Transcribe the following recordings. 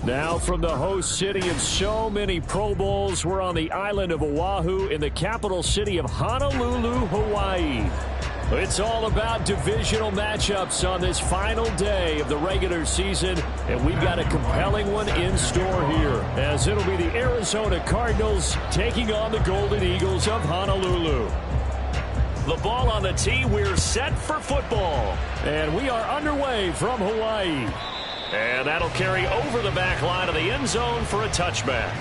Now from the host city of so many Pro Bowls, we're on the island of Oahu in the capital city of Honolulu, Hawaii. It's all about divisional matchups on this final day of the regular season, and we've got a compelling one in store here, as it'll be the Arizona Cardinals taking on the Golden Eagles of Honolulu. The ball on the tee, we're set for football. And we are underway from Hawaii. And that'll carry over the back line of the end zone for a touchback.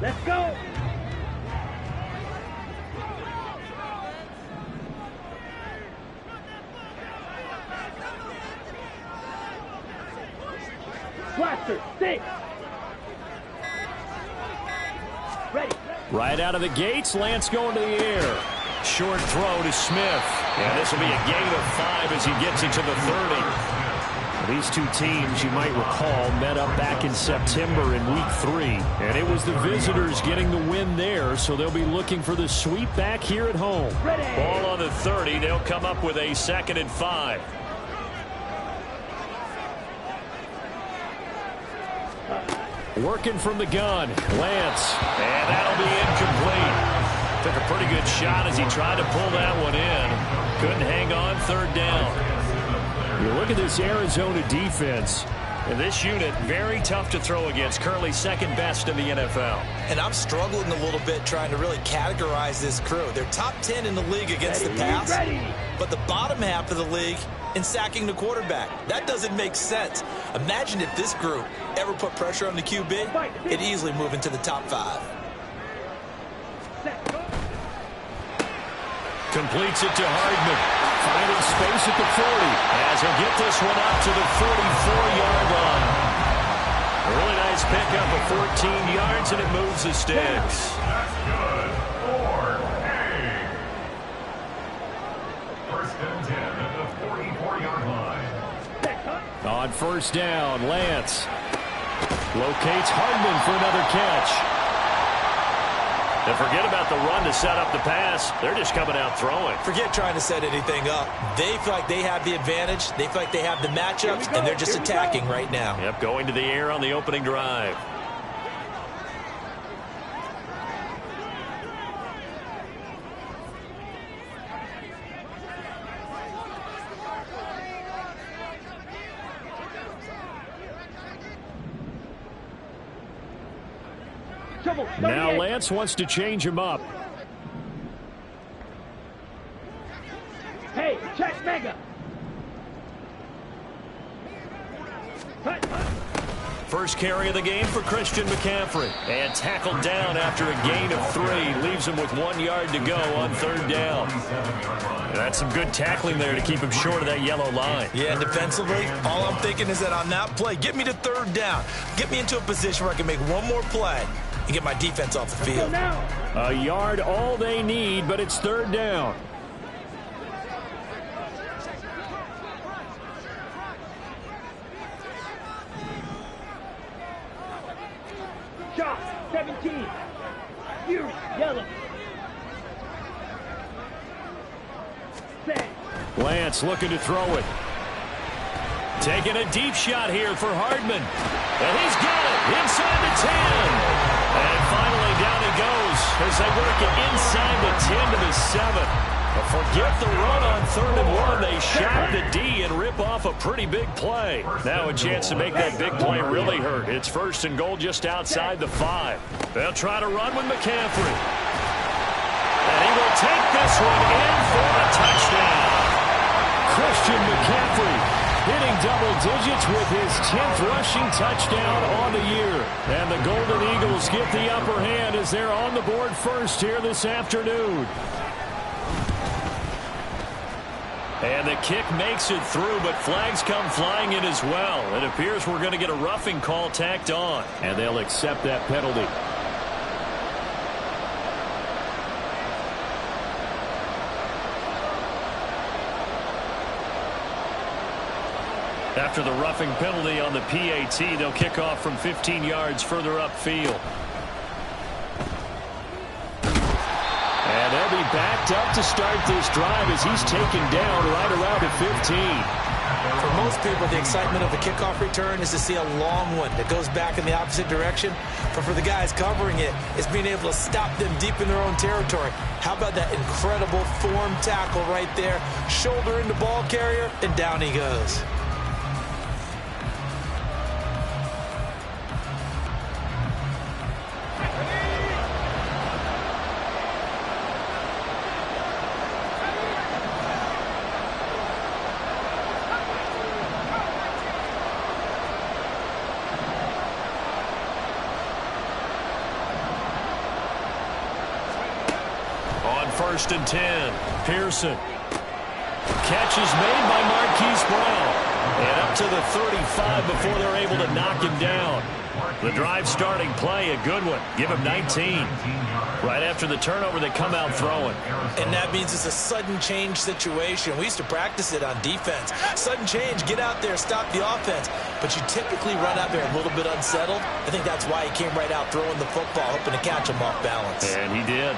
Let's go! Blaster, six! Ready! Right out of the gates, Lance going to the air. Short throw to Smith. And this will be a gain of 5 as he gets it to the 30. These two teams, you might recall, met up back in September in Week 3. And it was the visitors getting the win there, so they'll be looking for the sweep back here at home. Ready. Ball on the 30. They'll come up with a 2nd and 5. Working from the gun, Lance. And that'll be incomplete. Took a pretty good shot as he tried to pull that one in. Couldn't hang on 3rd down. You look at this Arizona defense, and this unit very tough to throw against, currently 2nd best in the NFL. And I'm struggling a little bit trying to really categorize this crew. They're top 10 in the league against the pass, but the bottom half of the league in sacking the quarterback. That doesn't make sense. Imagine if this group ever put pressure on the QB, it'd easily move into the top 5. Completes it to Hardman. Finding space at the 40 as he'll get this one up to the 44-yard line. A really nice pickup of 14 yards, and it moves the sticks. That's good. 4 First and 10 at the 44-yard line. On 1st down, Lance locates Hardman for another catch. And forget about the run to set up the pass. They're just coming out throwing. Forget trying to set anything up. They feel like they have the advantage. They feel like they have the matchups, and they're just attacking right now. Yep, going to the air on the opening drive. Now Lance wants to change him up. Hey, check mega. First carry of the game for Christian McCaffrey. And tackled down after a gain of 3. Leaves him with 1 yard to go on 3rd down. And that's some good tackling there to keep him short of that yellow line. Yeah, defensively, all I'm thinking is that on that play, get me to 3rd down. Get me into a position where I can make one more play and get my defense off the field. A yard all they need, but it's 3rd down. Shot, 17. You, yellow. Set. Lance looking to throw it. Taking a deep shot here for Hardman. And he's got it inside the 10. And finally down he goes as they work it inside the 10 to the 7. But forget the run on 3rd and 1. They shot the D and rip off a pretty big play. Now a chance to make that big play really hurt. It's 1st and goal just outside the 5. They'll try to run with McCaffrey. And he will take this one in for a touchdown. Christian McCaffrey hitting double digits with his 10th rushing touchdown on the year. And the Golden Eagles get the upper hand as they're on the board first here this afternoon. And the kick makes it through, but flags come flying in as well. It appears we're going to get a roughing call tacked on. And they'll accept that penalty. After the roughing penalty on the PAT, they'll kick off from 15 yards further upfield. And they'll be backed up to start this drive as he's taken down right around the 15. For most people, the excitement of the kickoff return is to see a long one that goes back in the opposite direction. But for the guys covering it, it's being able to stop them deep in their own territory. How about that incredible form tackle right there? Shoulder into ball carrier, and down he goes. First and 10. Pearson. Catch is made by Marquise Brown. And up to the 35 before they're able to knock him down. The drive starting play, a good one. Give him 19. Right after the turnover, they come out throwing. And that means it's a sudden change situation. We used to practice it on defense. Sudden change, get out there, stop the offense. But you typically run out there a little bit unsettled. I think that's why he came right out throwing the football, hoping to catch him off balance. And he did.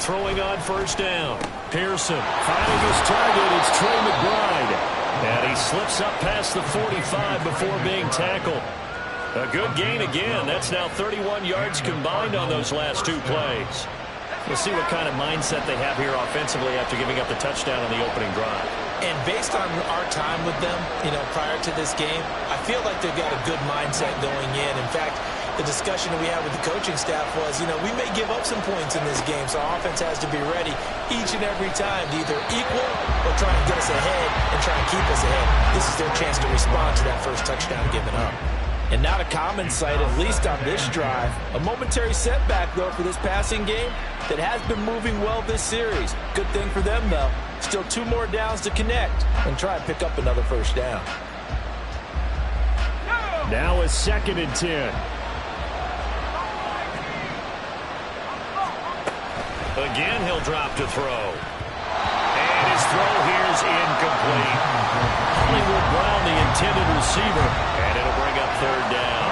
Throwing on first down. Pearson finding his target. It's Trey McBride. And he slips up past the 45 before being tackled. A good gain again. That's now 31 yards combined on those last two plays. We'll see what kind of mindset they have here offensively after giving up the touchdown on the opening drive. And based on our time with them, prior to this game, I feel like they've got a good mindset going in. In fact, the discussion that we had with the coaching staff was, we may give up some points in this game, so our offense has to be ready each and every time to either equal or try and get us ahead and try and keep us ahead. This is their chance to respond to that first touchdown given up. And not a common sight, at least on this drive. A momentary setback, though, for this passing game that has been moving well this series. Good thing for them, though. Still 2 more downs to connect and try and pick up another first down. Now a 2nd and 10. Again, he'll drop to throw. And his throw here is incomplete. Hollywood Brown, the intended receiver, and it'll bring up 3rd down.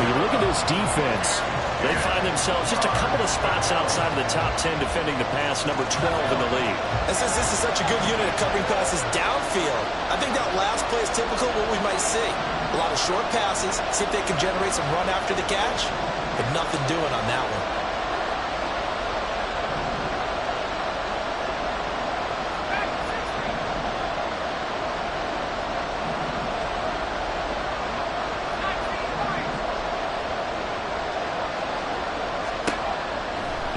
When you look at this defense, they find themselves just a couple of spots outside of the top 10 defending the pass, number 12 in the league. And since this is such a good unit of covering passes downfield, I think that last play is typical of what we might see. A lot of short passes, see if they can generate some run after the catch, but nothing doing on that one.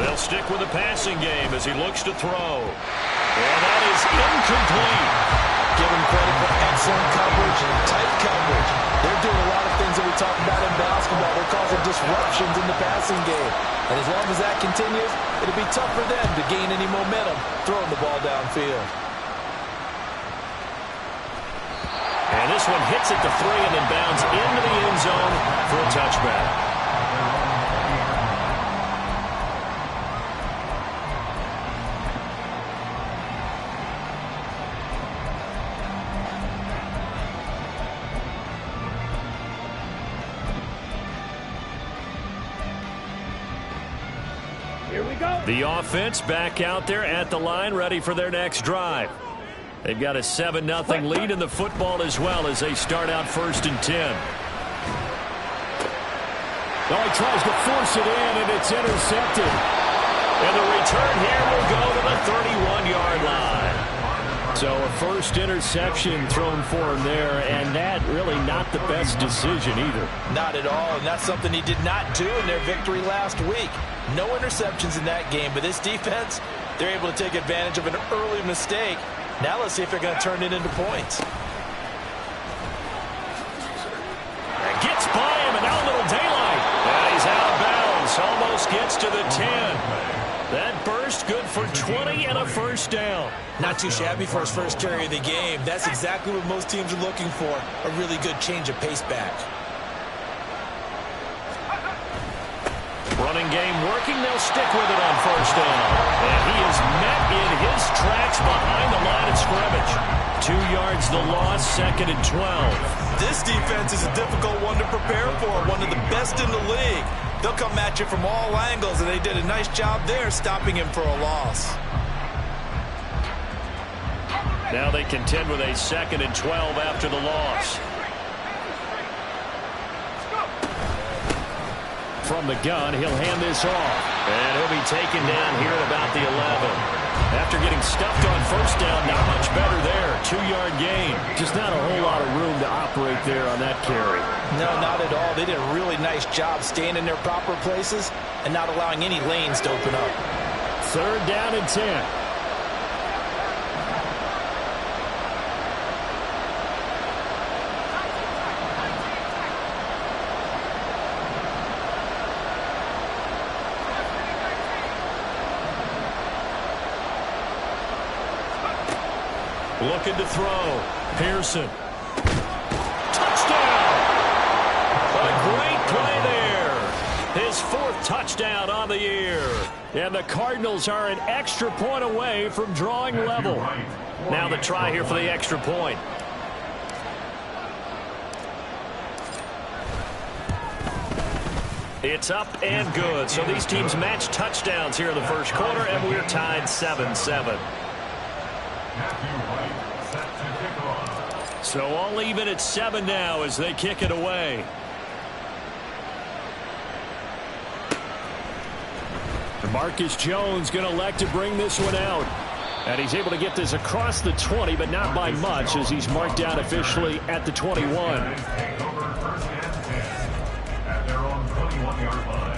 They'll stick with the passing game as he looks to throw. And that is incomplete. Give him credit for excellent coverage, tight coverage. They're doing a lot of things that we talk about in basketball. They're causing disruptions in the passing game. And as long as that continues, it'll be tough for them to gain any momentum throwing the ball downfield. And this one hits at the 3 and then bounds into the end zone for a touchback. Here we go. The offense back out there at the line, ready for their next drive. They've got a 7-0 lead in the football as well as they start out 1st and 10. Oh, he tries to force it in, and it's intercepted. And the return here will go to the 31-yard line. So a first interception thrown for him there, and that really not the best decision either. Not at all, and that's something he did not do in their victory last week. No interceptions in that game, but this defense, they're able to take advantage of an early mistake. Now let's see if they're going to turn it into points. And gets by him, and now a little daylight. And he's out of bounds. 20 and a first down. Not too shabby for his first carry of the game. That's exactly what most teams are looking for, a really good change of pace back. Running game working. They'll stick with it on first down. And he is met in his tracks behind the line of scrimmage. 2 yards the loss, 2nd and 12. This defense is a difficult one to prepare for, one of the best in the league. They'll come at you from all angles, and they did a nice job there stopping him for a loss. Now they contend with a 2nd and 12 after the loss. From the gun, he'll hand this off. And he'll be taken down here at about the 11. After getting stuffed on first down, not much better there. 2-yard gain. Just not a whole lot of room to operate there on that carry. No, not at all. They did a really nice job staying in their proper places and not allowing any lanes to open up. 3rd down and 10. Looking to throw. Pearson. Touchdown! A great play there. His 4th touchdown on the year. And the Cardinals are an extra point away from drawing level. Now the try here for the extra point. It's up and good. So these teams match touchdowns here in the first quarter, and we're tied 7-7. So all even at 7 now as they kick it away. Marcus Jones going to elect to bring this one out. And he's able to get this across the 20, but not by much as he's marked down officially at the 21. At their own 21-yard line.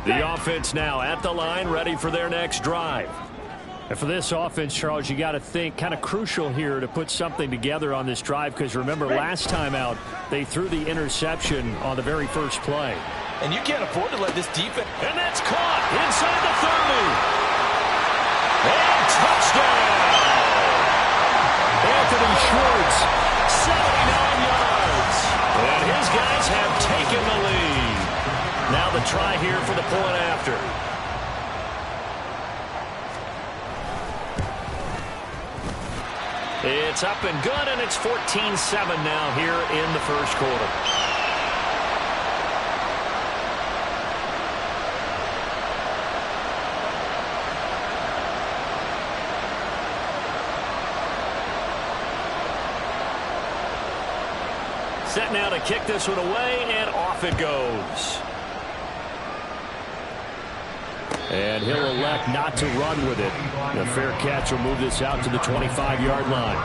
The offense now at the line, ready for their next drive. And for this offense, Charles, you got to think kind of crucial here to put something together on this drive, because remember last time out they threw the interception on the very first play. And you can't afford to let this defense. And that's caught inside the 30. And touchdown! Anthony Schwartz, 79 yards. And his guys have taken the lead. Now the try here for the point after. It's up and good, and it's 14-7 now here in the first quarter. Set now to kick this one away, and off it goes. And he'll elect not to run with it. The fair catch will move this out to the 25-yard line.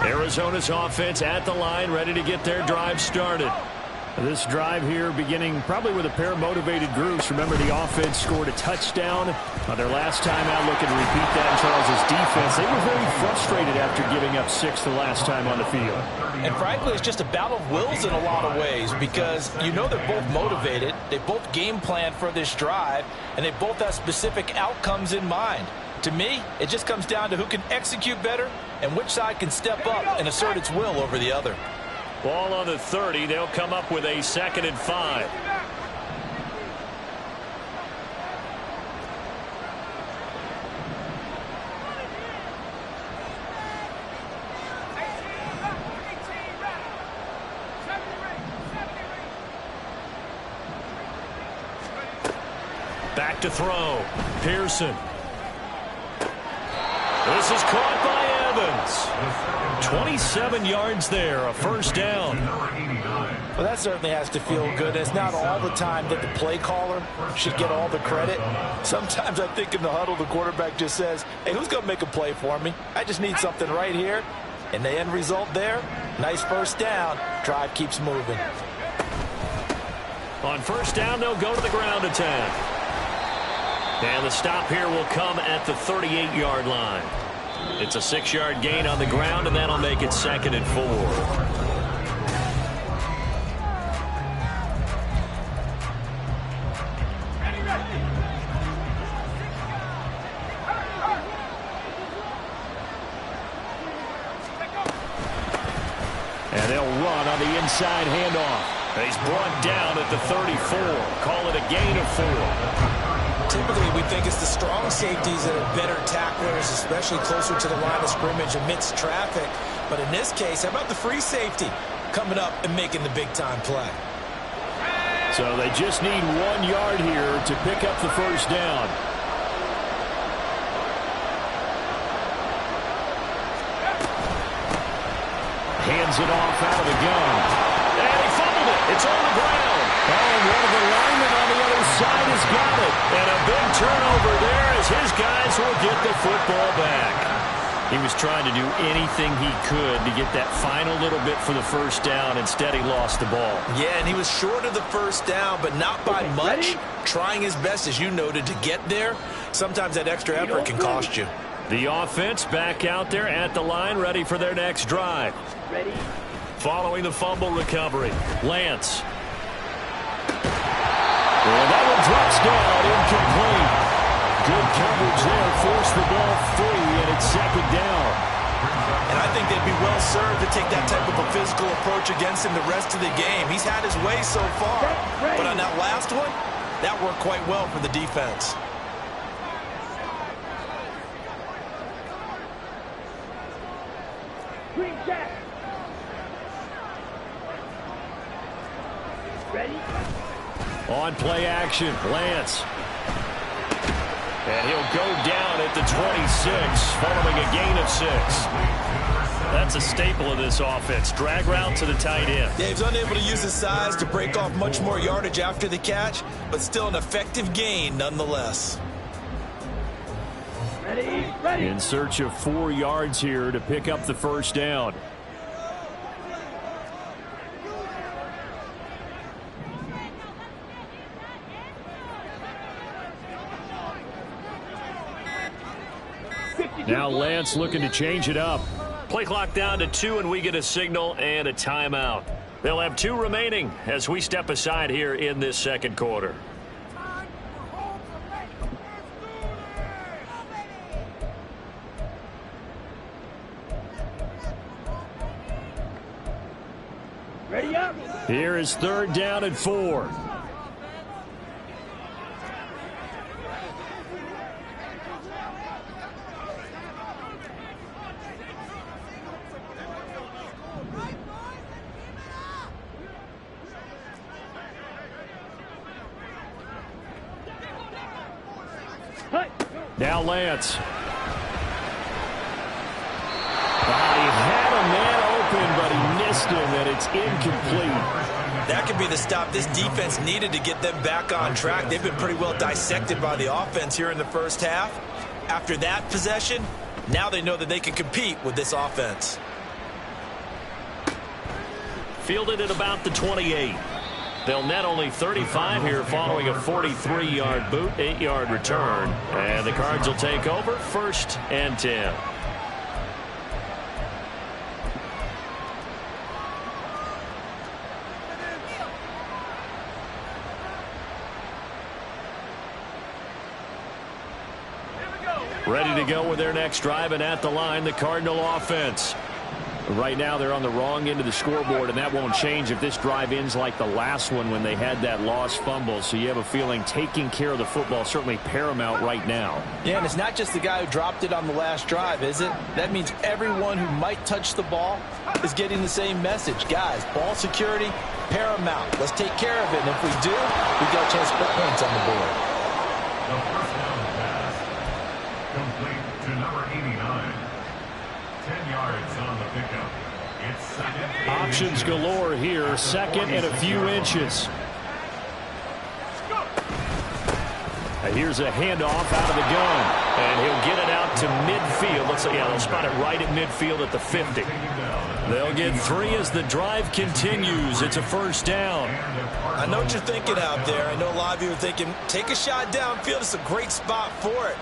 Arizona's offense at the line, ready to get their drive started. This drive here beginning probably with a pair of motivated groups. Remember, the offense scored a touchdown on their last time out, looking to repeat that in Charles's defense. They were very frustrated after giving up 6 the last time on the field. And frankly, it's just a battle of wills in a lot of ways, because you know they're both motivated. They both game plan for this drive, and they both have specific outcomes in mind. To me, it just comes down to who can execute better and which side can step up and assert its will over the other. Ball on the 30. They'll come up with a 2nd and 5. Back to throw. Pearson. This is caught by Evans. 27 yards there, a first down. Well, that certainly has to feel good. It's not all the time that the play caller should get all the credit. Sometimes I think in the huddle, the quarterback just says, hey, who's going to make a play for me? I just need something right here. And the end result there, nice first down. Drive keeps moving. On first down, they'll go to the ground attack. And the stop here will come at the 38-yard line. It's a 6-yard gain on the ground, and that'll make it 2nd and 4. And they'll run on the inside handoff. He's brought down at the 34. Call it a gain of 4. Typically, we think it's the strong safeties that are better tacklers, especially closer to the line of scrimmage amidst traffic. But in this case, how about the free safety coming up and making the big-time play? So they just need 1 yard here to pick up the first down. Hands it off out of the gun. And he fumbled it. It's on the ground. Oh, and one of the linemen on the other side has got it. And a big turnover there as his guys will get the football back. He was trying to do anything he could to get that final little bit for the first down. Instead, he lost the ball. Yeah, and he was short of the first down, but not by much. Ready? Trying his best, as you noted, to get there. Sometimes that extra effort can cost you. The offense back out there at the line, ready for their next drive. Ready? Following the fumble recovery, Lance. And that one drops down, incomplete. Good coverage there, forced the ball free, and it's 2nd down. And I think they'd be well served to take that type of a physical approach against him the rest of the game. He's had his way so far. But on that last one, that worked quite well for the defense. Green jack. Ready? On play action, Lance. And he'll go down at the 26, following a gain of 6. That's a staple of this offense. Drag route to the tight end. Yeah, he's unable to use his size to break off much more yardage after the catch, but still an effective gain nonetheless. Ready? Ready? In search of 4 yards here to pick up the first down. Now Lance looking to change it up. Play clock down to 2, and we get a signal and a timeout. They'll have 2 remaining as we step aside here in this second quarter. Ready up? Here is 3rd down and 4. Now Lance. He had a man open, but he missed him, and it's incomplete. That could be the stop this defense needed to get them back on track. They've been pretty well dissected by the offense here in the first half. After that possession, now they know that they can compete with this offense. Fielded at about the 28. They'll net only 35 here following a 43-yard boot, 8-yard return. And the Cards will take over 1st and 10. Ready to go with their next drive, and at the line, the Cardinal offense. Right now, they're on the wrong end of the scoreboard, and that won't change if this drive ends like the last one when they had that lost fumble. So you have a feeling taking care of the football is certainly paramount right now. Yeah, and it's not just the guy who dropped it on the last drive, is it? That means everyone who might touch the ball is getting the same message. Guys, ball security, paramount. Let's take care of it, and if we do, we got a chance to put points on the board. The first down pass, complete to number 89. 10 yards on the pickup. It's 2nd. Options galore here. 2nd and a few inches. Here's a handoff out of the gun. And he'll get it out to midfield. They'll spot it right at midfield at the 50. They'll get 3 as the drive continues. It's a first down. I know what you're thinking out there. I know a lot of you are thinking, take a shot downfield. It's a great spot for it.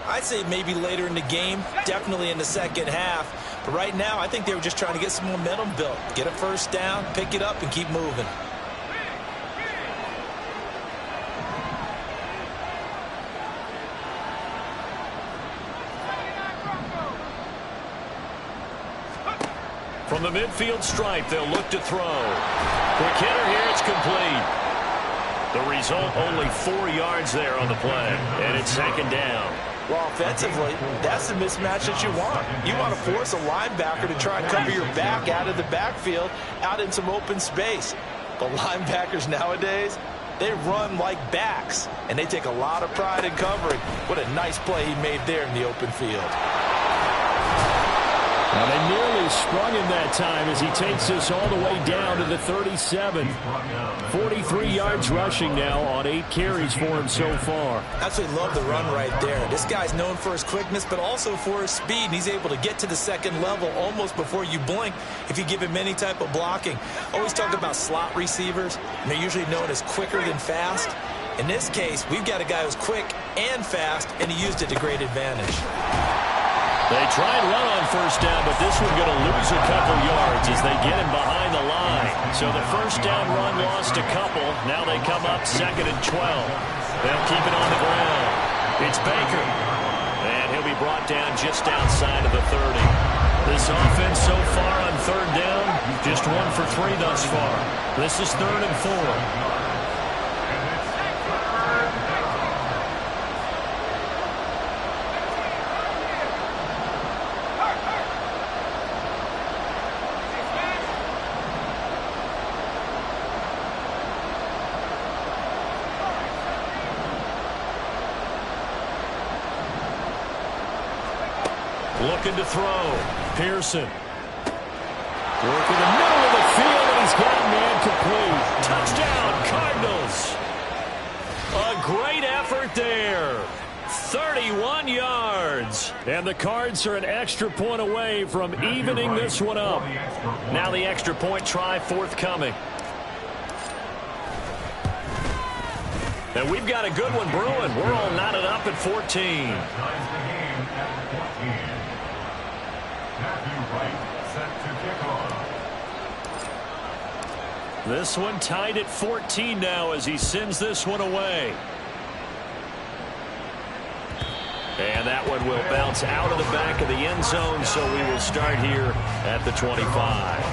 I'd say maybe later in the game, definitely in the second half. But right now, I think they were just trying to get some momentum built. Get a first down, pick it up, and keep moving. From the midfield stripe, they'll look to throw. Quick hitter here, it's complete. The result, only 4 yards there on the play, and it's second down. Well, offensively, that's the mismatch that you want. You want to force a linebacker to try and cover your back out of the backfield, out in some open space. But linebackers nowadays, they run like backs, and they take a lot of pride in covering. What a nice play he made there in the open field. Now they nearly sprung him that time as he takes this all the way down to the 37. 43 yards rushing now on 8 carries for him so far. Absolutely love the run right there. This guy's known for his quickness, but also for his speed. And he's able to get to the second level almost before you blink if you give him any type of blocking. Always talk about slot receivers, and they're usually known as quicker than fast. In this case, we've got a guy who's quick and fast, and he used it to great advantage. They try and run on first down, but this one's going to lose a couple yards as they get him behind the line. So the first down run lost a couple. Now they come up 2nd and 12. They'll keep it on the ground. It's Baker. And he'll be brought down just outside of the 30. This offense so far on 3rd down, just 1 for 3 thus far. This is 3rd and 4. Looking to throw. Pearson. Working the middle of the field, and he's got man complete. Touchdown, Cardinals. A great effort there. 31 yards. And the Cards are an extra point away from evening this one up. Now the extra point try forthcoming. And we've got a good one brewing. We're all knotted up at 14. This one tied at 14 now as he sends this one away. And that one will bounce out of the back of the end zone, so we will start here at the 25.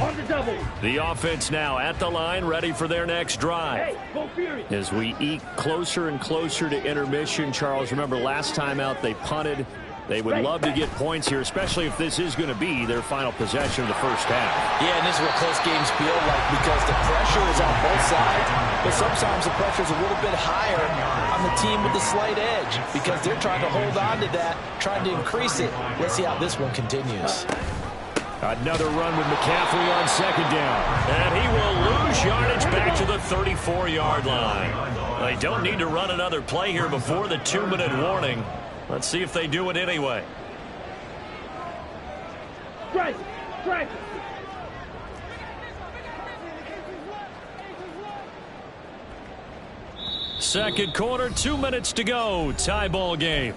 On the double. The offense now at the line, ready for their next drive. Hey, go Fury. As we eke closer and closer to intermission, Charles, remember last time out they punted. They would love to get points here, especially if this is going to be their final possession of the first half. Yeah, and this is what close games feel like because the pressure is on both sides, but sometimes the pressure is a little bit higher on the team with the slight edge because they're trying to hold on to that, trying to increase it. Let's see how this one continues. Another run with McCaffrey on 2nd down. And he will lose yardage back to the 34-yard line. They don't need to run another play here before the 2-minute warning. Let's see if they do it anyway. Strike. Strike. Second quarter, 2 minutes to go. Tie ball game.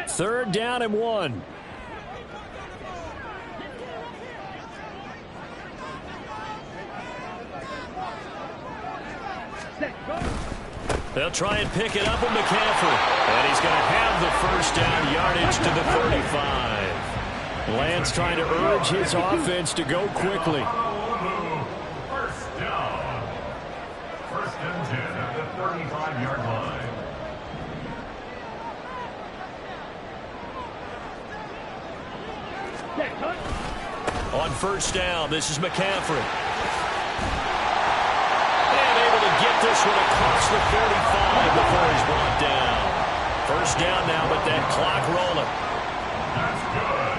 Third down and 1. They'll try and pick it up with McCaffrey. And he's going to have the first down yardage to the 35. Lance trying to urge his offense to go quickly. First down. 1st and 10 at the 35-yard line. On first down, this is McCaffrey. And able to get this one across the 45 before he's brought down. First down now, but that clock rolling. That's good.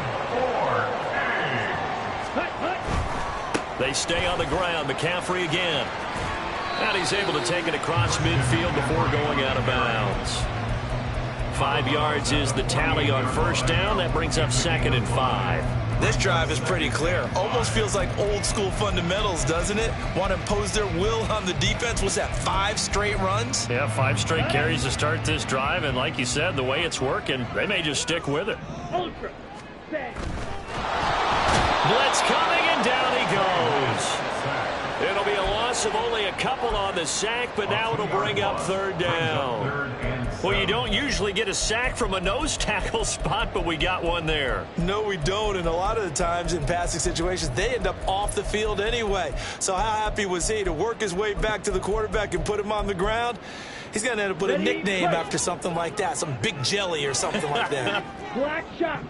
4 They stay on the ground. McCaffrey again. And he's able to take it across midfield before going out of bounds. 5 yards is the tally on first down. That brings up 2nd and 5. This drive is pretty clear. Almost feels like old school fundamentals, doesn't it? Want to impose their will on the defense. Was that 5 straight runs? Yeah, 5 straight carries to start this drive. And like you said, the way it's working, they may just stick with it. Ultra. Set. Blitz coming, and down he goes. It'll be a loss of only a couple on the sack, but now it'll bring up 3rd down. Well, you don't usually get a sack from a nose tackle spot, but we got one there. No, we don't, and a lot of the times in passing situations, they end up off the field anyway. So how happy was he to work his way back to the quarterback and put him on the ground? He's going to end up with a nickname after something like that, some Big Jelly or something like that. Black shot.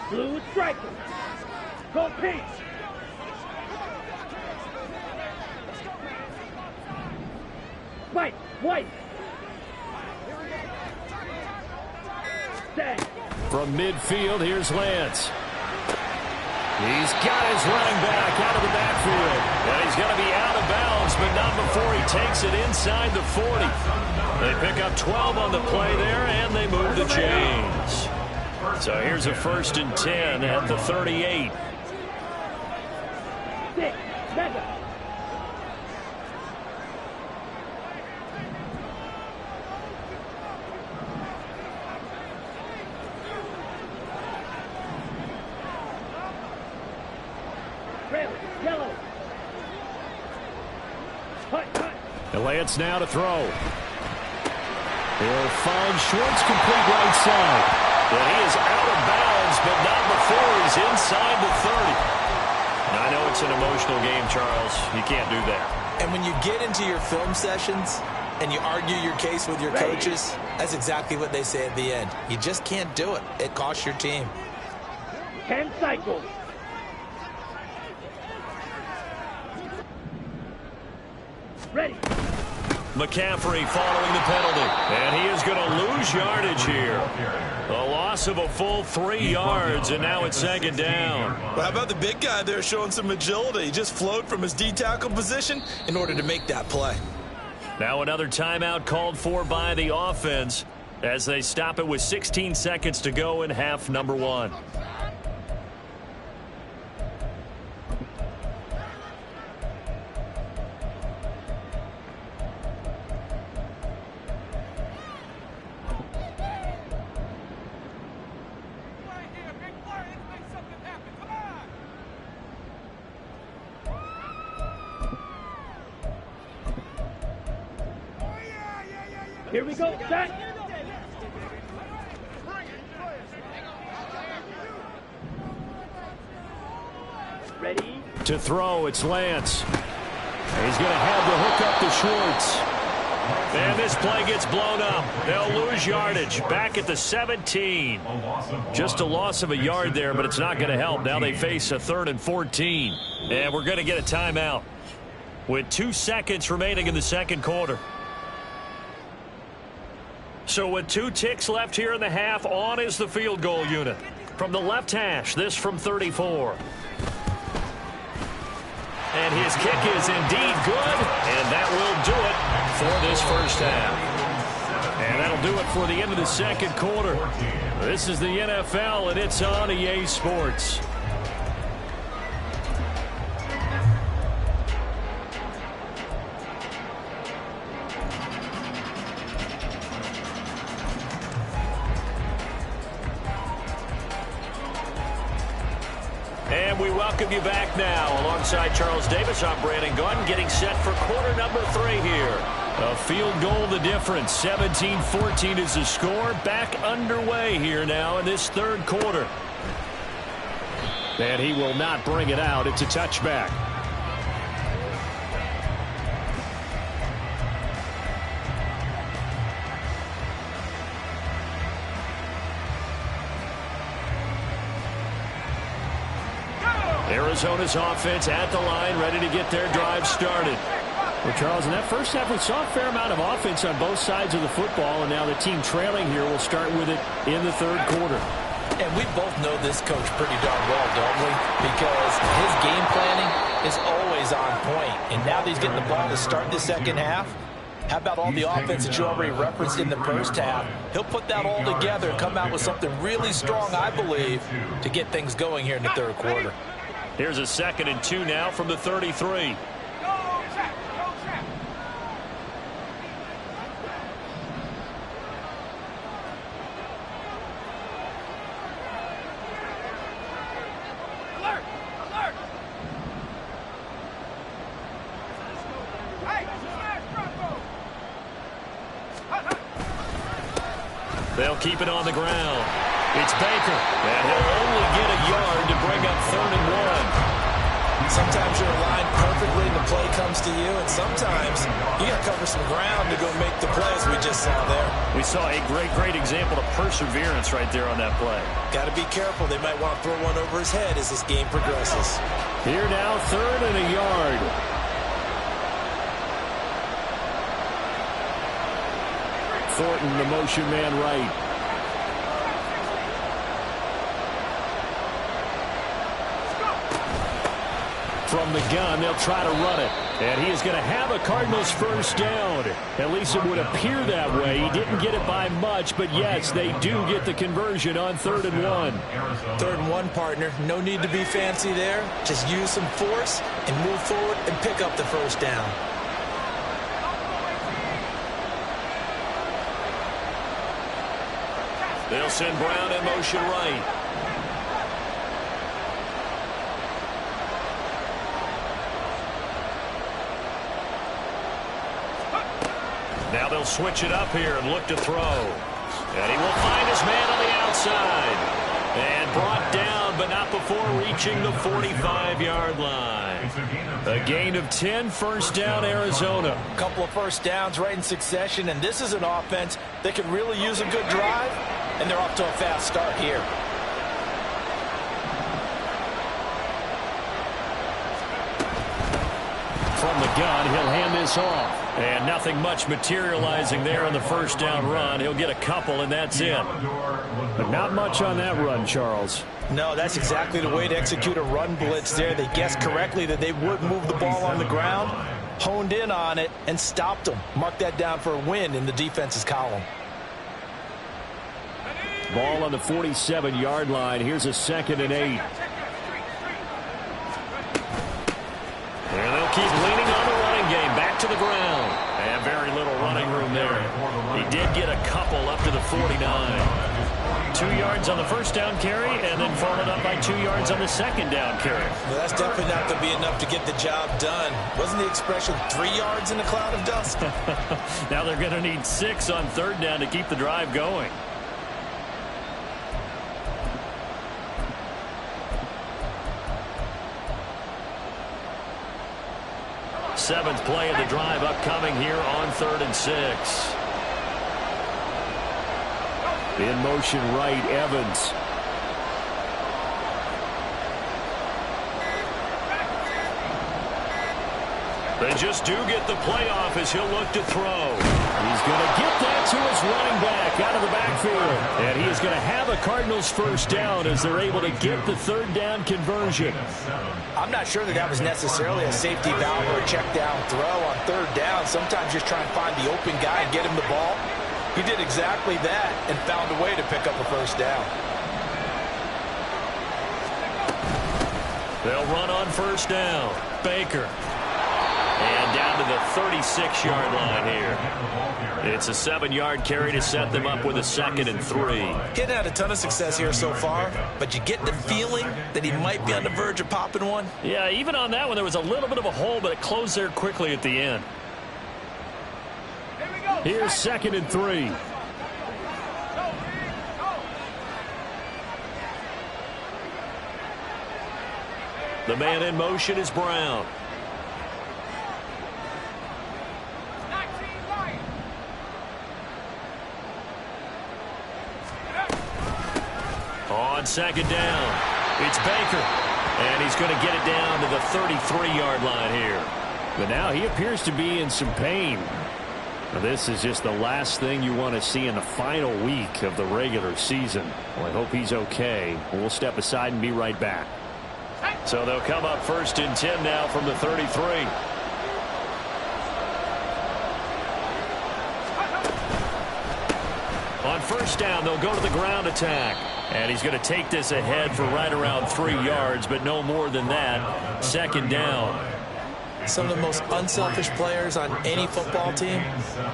Blue striker. Go pink. White. White. Set. From midfield, here's Lance. He's got his running back out of the backfield. And he's going to be out of bounds, but not before he takes it inside the 40. They pick up 12 on the play there, and they move the chains. So here's a 1st and 10 at the 38. 6. Mega. Red. Yellow. Hut, hut. And Lance now to throw. He'll find Schwartz complete right side. But he is out of bounds, but not before he's inside the 30. Now, I know it's an emotional game, Charles. You can't do that. And when you get into your film sessions and you argue your case with your coaches, that's exactly what they say at the end. You just can't do it. It costs your team. 10 cycles. Ready. McCaffrey following the penalty. And he is going to lose yardage here. A loss of a full 3 yards, and now it's 2nd down. Well, how about the big guy there showing some agility? He just flowed from his D-tackle position in order to make that play. Now another timeout called for by the offense as they stop it with 16 seconds to go in half number 1. Here we go. Set. Ready. To throw, it's Lance. He's going to have the hook up to Schwartz. And this play gets blown up. They'll lose yardage. Back at the 17. Just a loss of a yard there, but it's not going to help. Now they face a 3rd and 14. And we're going to get a timeout with 2 seconds remaining in the 2nd quarter. So with 2 ticks left here in the half, on is the field goal unit. From the left hash, this from 34. And his kick is indeed good, and that will do it for this first half. And that'll do it for the end of the 2nd quarter. This is the NFL, and it's on EA Sports. And we welcome you back now. Alongside Charles Davis, I'm Brandon Gunn, getting set for quarter number 3 here. A field goal the difference. 17-14 is the score. Back underway here now in this 3rd quarter. And he will not bring it out. It's a touchback. Arizona's offense at the line, ready to get their drive started. Well, Charles, in that first half, we saw a fair amount of offense on both sides of the football, and now the team trailing here will start with it in the third quarter. And we both know this coach pretty darn well, don't we? Because his game planning is always on point. And now that he's getting the ball to start the second half, how about all the offense that you already referenced in the first half? He'll put that all together and come out with something really strong, I believe, to get things going here in the third quarter. Here's a 2nd and 2 now from the 33. They'll keep it on the ground. It's Baker, and he'll only get a yard to bring up 3rd and 1. Sometimes you're aligned perfectly and the play comes to you, and sometimes you got to cover some ground to go make the plays we just saw there. We saw a great example of perseverance right there on that play. Got to be careful. They might want to throw one over his head as this game progresses. Here now, 3rd and a yard. Thornton, the motion man right. From the gun, they'll try to run it. And he is going to have a Cardinals first down. At least it would appear that way. He didn't get it by much, but yes, they do get the conversion on 3rd and 1. 3rd and 1, partner. No need to be fancy there. Just use some force and move forward and pick up the first down. They'll send Brown in motion right. Now they'll switch it up here and look to throw. And he will find his man on the outside. And brought down, but not before reaching the 45-yard line. A gain of 10, first down, Arizona. A couple of first downs right in succession, and this is an offense that could really use a good drive, and they're off to a fast start here. From the gun, he'll hand this off. And nothing much materializing there on the first down run. He'll get a couple, and that's it. But not much on that run, Charles. No, that's exactly the way to execute a run blitz there. They guessed correctly that they would move the ball on the ground, honed in on it, and stopped them. Mark that down for a win in the defense's column. Ball on the 47-yard line. Here's a 2nd and 8. And they'll keep leaning on the running game. Back to the ground. And very little running room there. He did get a couple up to the 49. 2 yards on the first down carry, and then followed up by 2 yards on the second down carry. Well, that's definitely not going to be enough to get the job done. Wasn't the expression 3 yards in a cloud of dust? Now they're going to need 6 on 3rd down to keep the drive going. Seventh play of the drive upcoming here on 3rd and 6. In motion right, Evans. They just do get the play off as he'll look to throw. He's going to get that to his running back out of the backfield. And he is going to have a Cardinals first down as they're able to get the 3rd down conversion. I'm not sure that was necessarily a safety valve or a check down throw on 3rd down. Sometimes just try and find the open guy and get him the ball. He did exactly that and found a way to pick up a first down. They'll run on first down. Baker. And down to the 36-yard line here. It's a 7-yard carry to set them up with a 2nd and 3. He's had a ton of success here so far, but you get the feeling that he might be on the verge of popping one. Yeah, even on that one, there was a little bit of a hole, but it closed there quickly at the end. Here's 2nd and 3. The man in motion is Brown. On 2nd down, it's Baker. And he's going to get it down to the 33-yard line here. But now he appears to be in some pain. Now, this is just the last thing you want to see in the final week of the regular season. Well, I hope he's okay. We'll step aside and be right back. So they'll come up 1st and 10 now from the 33. On 1st down, they'll go to the ground attack. And he's going to take this ahead for right around 3 yards, but no more than that. 2nd down. Some of the most unselfish players on any football team,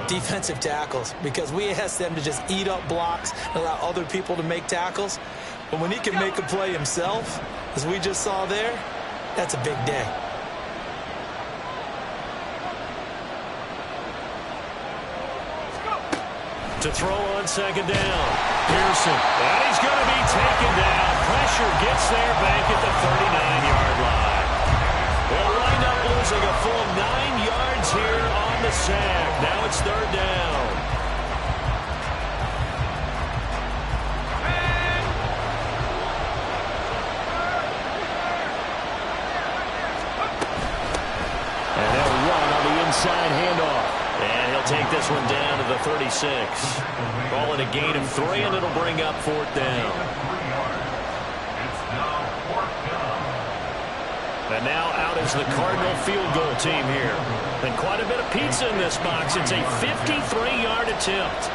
defensive tackles, because we ask them to just eat up blocks and allow other people to make tackles. But when he can make a play himself, as we just saw there, that's a big day. To throw on 2nd down. Pearson. And he's going to be taken down. Pressure gets there back at the 39-yard line. They'll wind up losing a full 9 yards here on the sack. Now it's 3rd down. And they'll run on the inside handoff. And he'll take this one down to the 36. Ball in a gain of 3, and it'll bring up 4th down. And now out is the Cardinal field goal team here. And quite a bit of pizza in this box. It's a 53-yard attempt.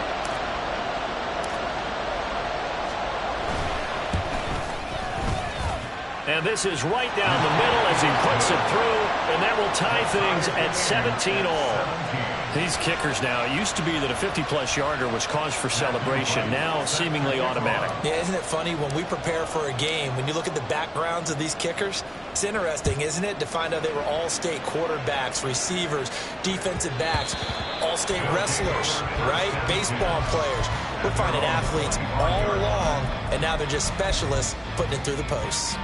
And this is right down the middle as he puts it through, and that will tie things at 17 all. These kickers now, it used to be that a 50-plus yarder was cause for celebration, now seemingly automatic. Yeah, isn't it funny when we prepare for a game, when you look at the backgrounds of these kickers, it's interesting, isn't it, to find out they were all-state quarterbacks, receivers, defensive backs, all-state wrestlers, right? Baseball players. We're finding athletes all along, and now they're just specialists putting it through the posts.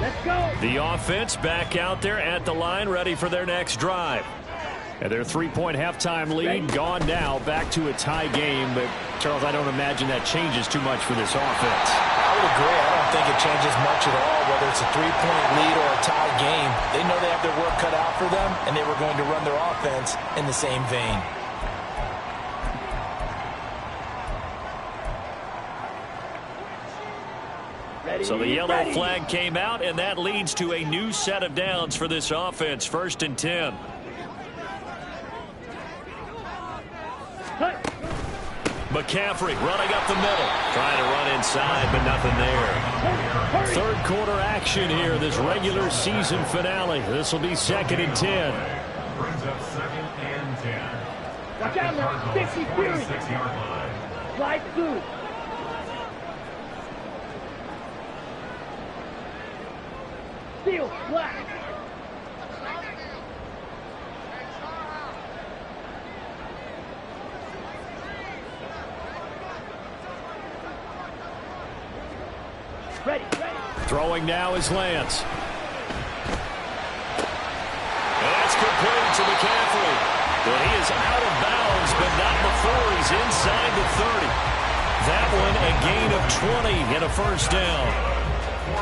Let's go. The offense back out there at the line, ready for their next drive. And their 3-point halftime lead gone now, back to a tie game. But, Charles, I don't imagine that changes too much for this offense. I would agree. I don't think it changes much at all, whether it's a 3-point lead or a tie game. They know they have their work cut out for them, and they were going to run their offense in the same vein. So the yellow flag came out, and that leads to a new set of downs for this offense. 1st and 10. McCaffrey running up the middle. Trying to run inside, but nothing there. 3rd quarter action here, this regular season finale. This will be 2nd and 10. Brings up 2nd and 10. Watch out now. 50 Fury. 6-yard line. Slide through. Steal flat. Ready. Throwing now is Lance. And that's complete to McCaffrey. But he is out of bounds, but not before he's inside the 30. That one a gain of 20 and a 1st down.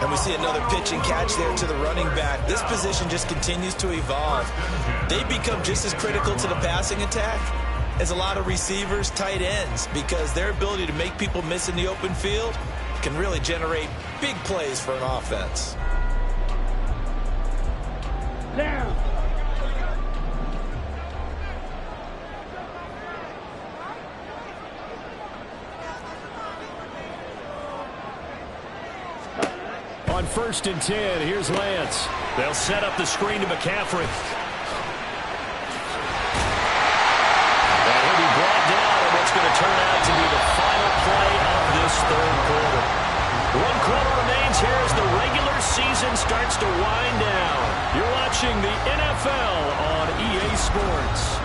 And we see another pitch and catch there to the running back. This position just continues to evolve. They become just as critical to the passing attack as a lot of receivers, tight ends, because their ability to make people miss in the open field can really generate big plays for an offense. Down. On 1st and 10, here's Lance. They'll set up the screen to McCaffrey. And he'll be brought down in what's going to turn out to be the final play of this 3rd quarter. 1 quarter remains here as the regular season starts to wind down. You're watching the NFL on EA Sports.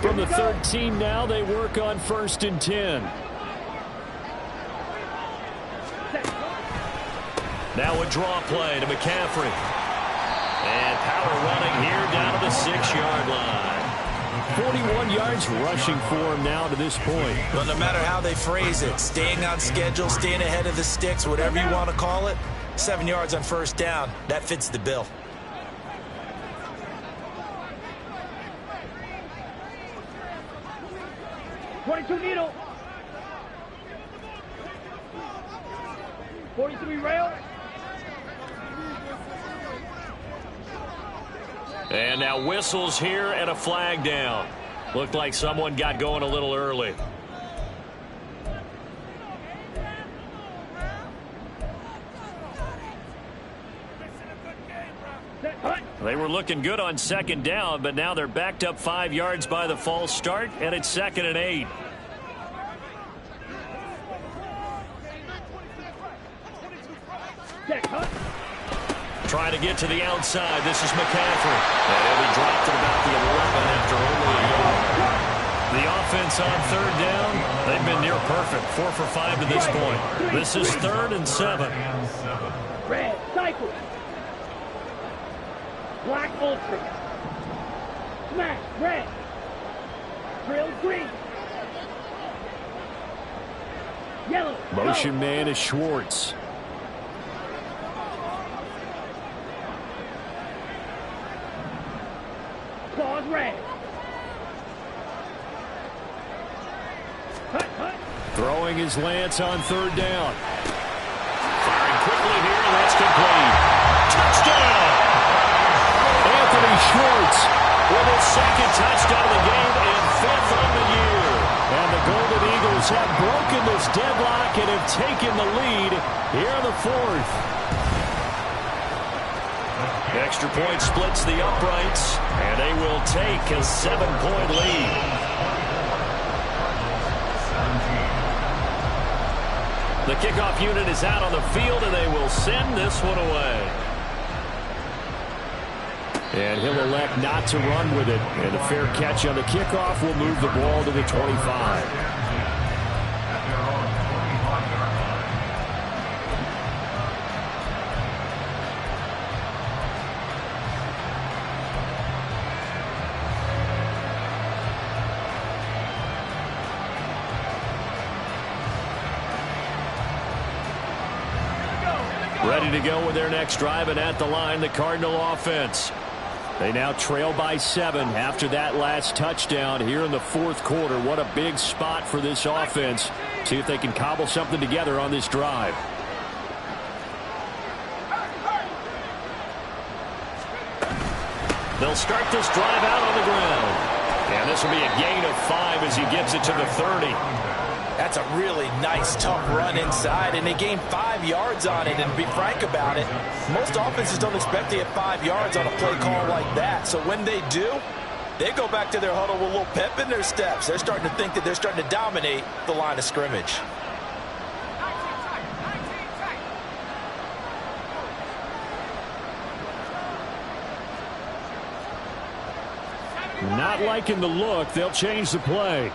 From the 13 now, they work on 1st and 10. Now a draw play to McCaffrey. And power running here down to the 6-yard line. 41 yards rushing for him now to this point. Well, no matter how they phrase it, staying on schedule, staying ahead of the sticks, whatever you want to call it, 7 yards on first down, that fits the bill. .22 needle. 43 rail. And now whistles here and a flag down. Looked like someone got going a little early. They were looking good on second down, but now they're backed up 5 yards by the false start, and it's 2nd and 8. Trying to get to the outside. This is McCaffrey. And he'll be dropped at about the 11 after only a yard. The offense on third down, they've been near perfect. 4 for 5 to this point. This is 3rd and 7. Red, cycle. Black ultra. Smash, red. Drill, green. Yellow. Motion man is Schwartz. Claws red. Hut, hut. Throwing his Lance on third down. Firing quickly here, and that's complete. Touchdown! Anthony Schwartz With his 2nd touchdown of the game and 5th on the year. And the Golden Eagles have broken this deadlock and have taken the lead here in the 4th. Extra point splits the uprights, and they will take a 7-point lead. The kickoff unit is out on the field, and they will send this one away. And he'll elect not to run with it. And a fair catch on the kickoff will move the ball to the 25. Ready to go with their next drive, and at the line, the Cardinal offense. They now trail by 7 after that last touchdown here in the 4th quarter. What a big spot for this offense. See if they can cobble something together on this drive. They'll start this drive out on the ground. And this will be a gain of 5 as he gets it to the 30. That's a really nice, tough run inside, and they gained 5 yards on it. And to be frank about it, most offenses don't expect to get 5 yards on a play call like that. So when they do, they go back to their huddle with a little pep in their steps. They're starting to think that they're starting to dominate the line of scrimmage. Not liking the look. They'll change the play.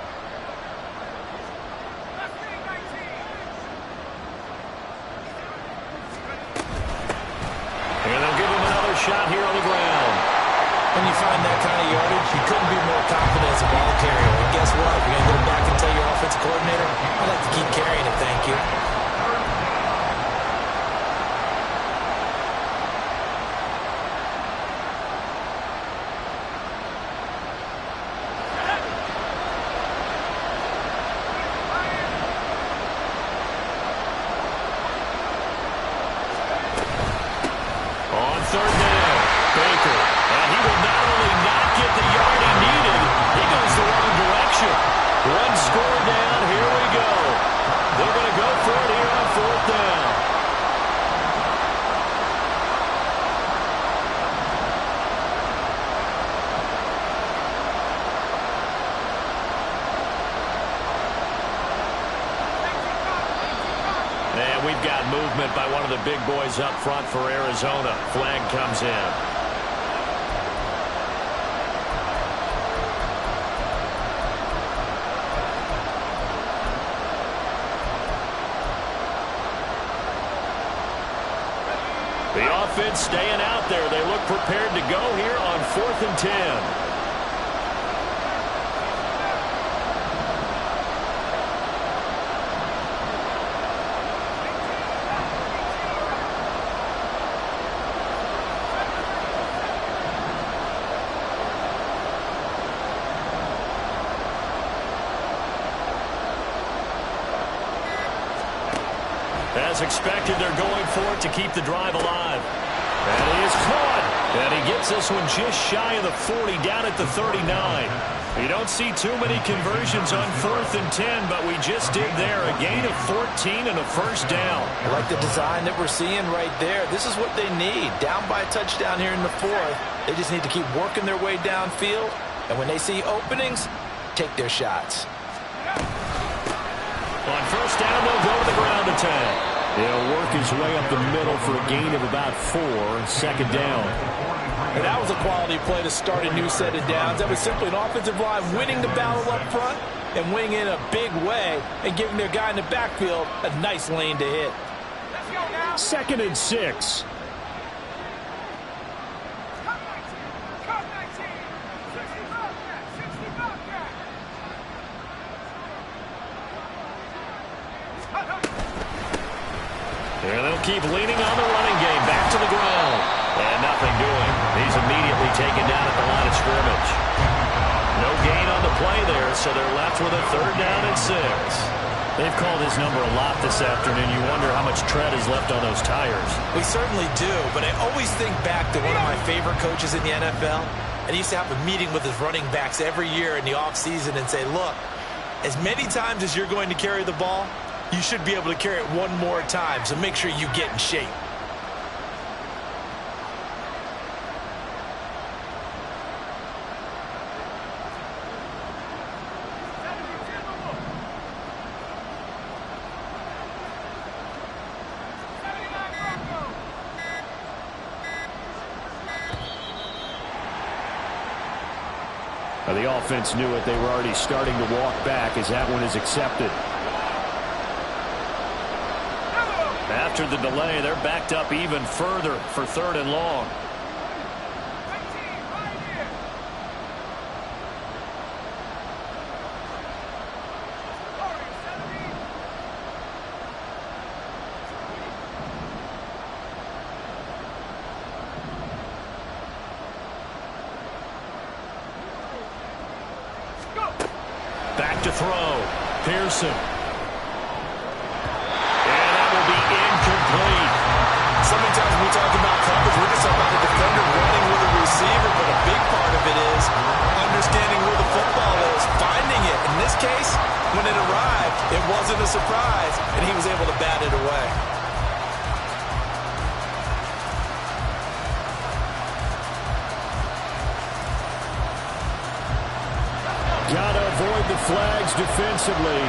Shot here on the ground. When you find that kind of yardage, you couldn't be more confident as a ball carrier. And guess what? You're going to go back and tell your offensive coordinator, I'd like to keep carrying it, thank you. We've got movement by one of the big boys up front for Arizona. Flag comes in. The offense staying out there. They look prepared to go here on 4th and 10. As expected, they're going for it to keep the drive alive. And he is caught. And he gets this one just shy of the 40, down at the 39. You don't see too many conversions on 4th and 10, but we just did there. A gain of 14 and a first down. I like the design that we're seeing right there. This is what they need. Down by a touchdown here in the 4th. They just need to keep working their way downfield. And when they see openings, take their shots. On first down, they'll go to the ground attack. He'll work his way up the middle for a gain of about 4, second down. And that was a quality play to start a new set of downs. That was simply an offensive line winning the battle up front and winning in a big way and giving their guy in the backfield a nice lane to hit. 2nd and 6. And they'll keep leaning on the running game. Back to the ground. And nothing doing. He's immediately taken down at the line of scrimmage. No gain on the play there, so they're left with a 3rd down and 6. They've called his number a lot this afternoon. You wonder how much tread is left on those tires. We certainly do, but I always think back to one of my favorite coaches in the NFL. And he used to have a meeting with his running backs every year in the offseason and say, look, as many times as you're going to carry the ball, you should be able to carry it one more time, so make sure you get in shape. The offense knew it. They were already starting to walk back as that one is accepted. After the delay, they're backed up even further for 3rd and long. Back to throw. Pearson. And that will be incomplete. So many times when we talk about coverage, we're just talking about a defender running with a receiver, but a big part of it is understanding where the football is, finding it. In this case, when it arrived, it wasn't a surprise, and he was able to bat it away. Got to avoid the flags defensively.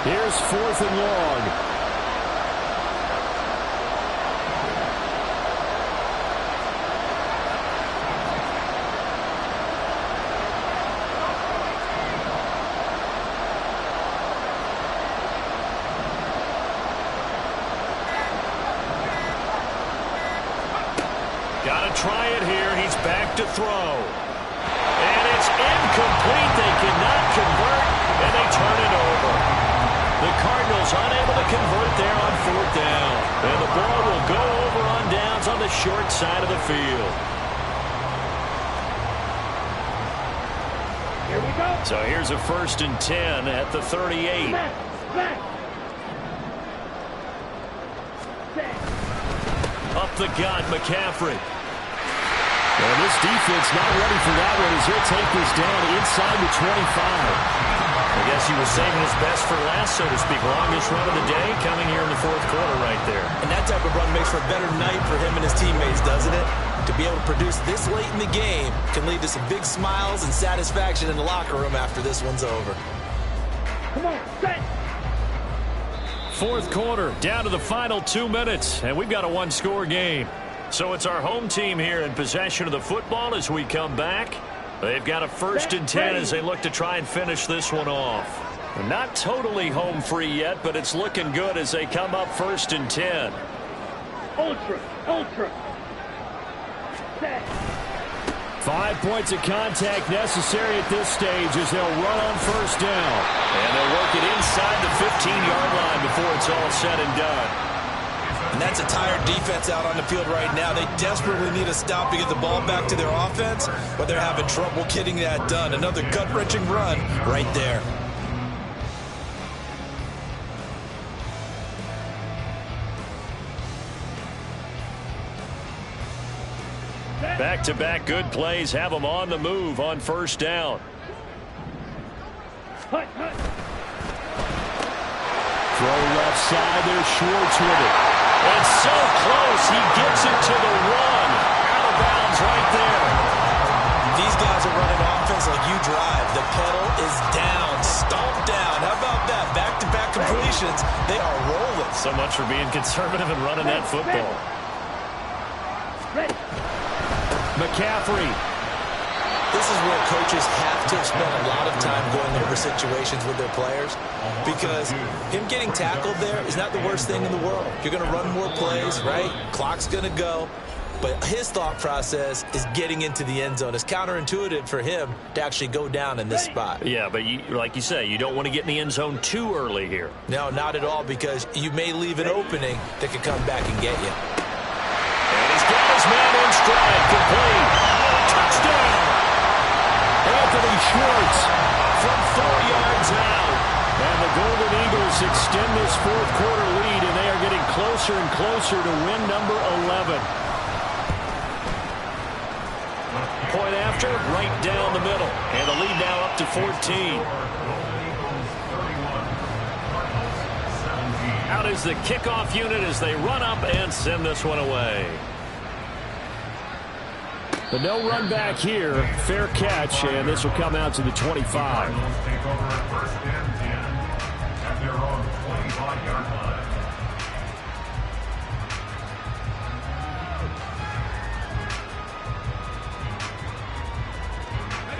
Here's 4th and long. Got to try it here. He's back to throw. And it's incomplete. They cannot convert, and they turn it over. The Cardinals unable to convert there on 4th down. And the ball will go over on downs on the short side of the field. Here we go. So here's a 1st and 10 at the 38. Back. Up the gut, McCaffrey. And this defense not ready for that one as he'll take this down inside the 25. I guess he was saving his best for last, so to speak. Longest run of the day coming here in the 4th quarter right there. And that type of run makes for a better night for him and his teammates, doesn't it? To be able to produce this late in the game can lead to some big smiles and satisfaction in the locker room after this one's over. Come on, set. 4th quarter, down to the final 2 minutes, and we've got a one-score game. So it's our home team here in possession of the football as we come back. They've got a 1st and 10 as they look to try and finish this one off. Not totally home free yet, but it's looking good as they come up 1st and 10. Ultra. Set. 5 points of contact necessary at this stage as they'll run on first down. And they'll work it inside the 15-yard line before it's all said and done. And that's a tired defense out on the field right now. They desperately need a stop to get the ball back to their offense, but they're having trouble getting that done. Another gut-wrenching run right there. Back-to-back good plays have them on the move on first down. Hut, hut. Throw left side. There's Schwartz with it. And so close, he gets it to the one. Out of bounds right there. These guys are running offense like you drive. The pedal is down, stomped down. How about that? Back-to-back completions. They are rolling. So much for being conservative and running that football. Ready. McCaffrey. This is where coaches have to spend a lot of time going over situations with their players, because him getting tackled there is not the worst thing in the world. You're going to run more plays, right? Clock's going to go. But his thought process is getting into the end zone. It's counterintuitive for him to actually go down in this spot. Yeah, but like you say, you don't want to get in the end zone too early here. No, not at all, because you may leave an opening that could come back and get you. And he's got his man in stride, complete. Touchdown! Anthony Schwartz From 4 yards out. and the Golden Eagles extend this fourth quarter lead, and they are getting closer and closer to win number 11. Point after, right down the middle. And the lead now up to 14. Out is the kickoff unit as they run up and send this one away. But no run back here. Fair catch, and this will come out to the 25. Cardinals take over at first and 10 at their own 25-yard line.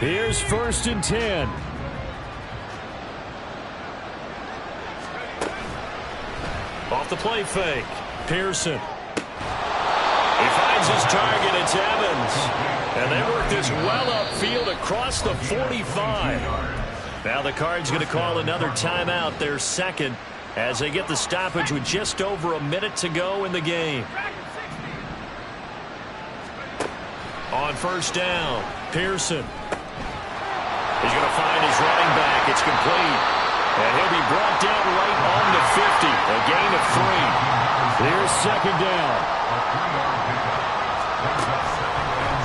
Here's first and 10. Off the play fake. Pearson. He finds his target. It's Evans. And they work this well upfield across the 45. Now the Cards going to call another timeout, their second, as they get the stoppage with just over a minute to go in the game. On first down, Pearson. He's going to find his running back. It's complete. And he'll be brought down right on the 50. A gain of 3. Here's second down.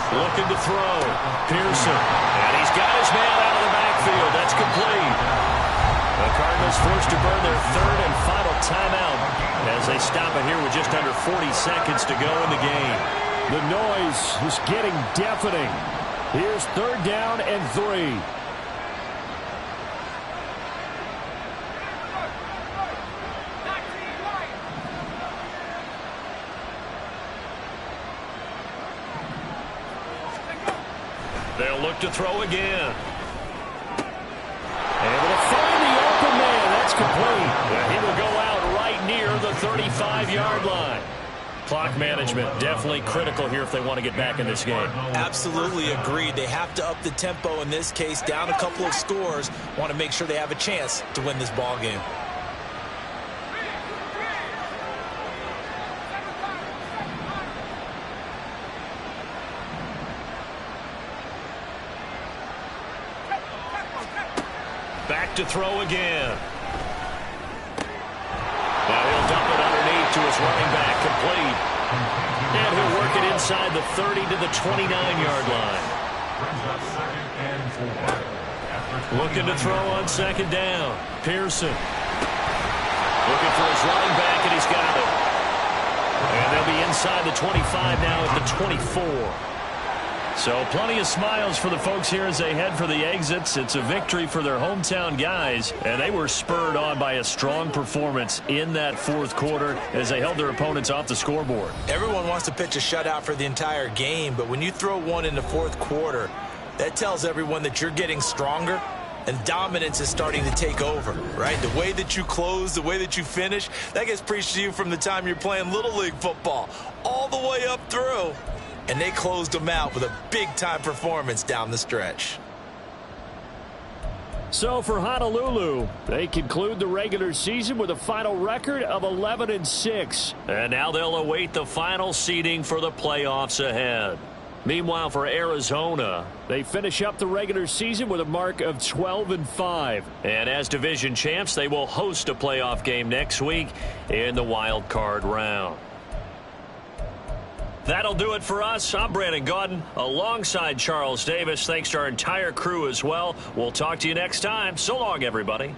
Looking to throw. Pearson. And he's got his man out of the backfield. That's complete. The Cardinals forced to burn their third and final timeout as they stop it here with just under 40 seconds to go in the game. The noise is getting deafening. Here's third down and 3. They'll look to throw again. Able to find the open man. That's complete. And he will go out right near the 35-yard line. Clock management definitely critical here if they want to get back in this game. Absolutely agreed. They have to up the tempo in this case, down a couple of scores. Want to make sure they have a chance to win this ball game. Back to throw again. Now he'll dump it underneath to his running back, complete. And he'll work it inside the 30 to the 29-yard line. Looking to throw on second down. Pearson. Looking for his running back, and he's got it. And they'll be inside the 25 now at the 24. So plenty of smiles for the folks here as they head for the exits. It's a victory for their hometown guys, and they were spurred on by a strong performance in that fourth quarter as they held their opponents off the scoreboard. Everyone wants to pitch a shutout for the entire game, but when you throw one in the fourth quarter, that tells everyone that you're getting stronger and dominance is starting to take over, right? The way that you close, the way that you finish, that gets preached to you from the time you're playing Little League football all the way up through. and they closed them out with a big-time performance down the stretch. So for Honolulu, they conclude the regular season with a final record of 11-6. And now they'll await the final seeding for the playoffs ahead. Meanwhile, for Arizona, they finish up the regular season with a mark of 12-5. And as division champs, they will host a playoff game next week in the wild card round. That'll do it for us. I'm Brandon Gaudin alongside Charles Davis. Thanks to our entire crew as well. We'll talk to you next time. So long, everybody.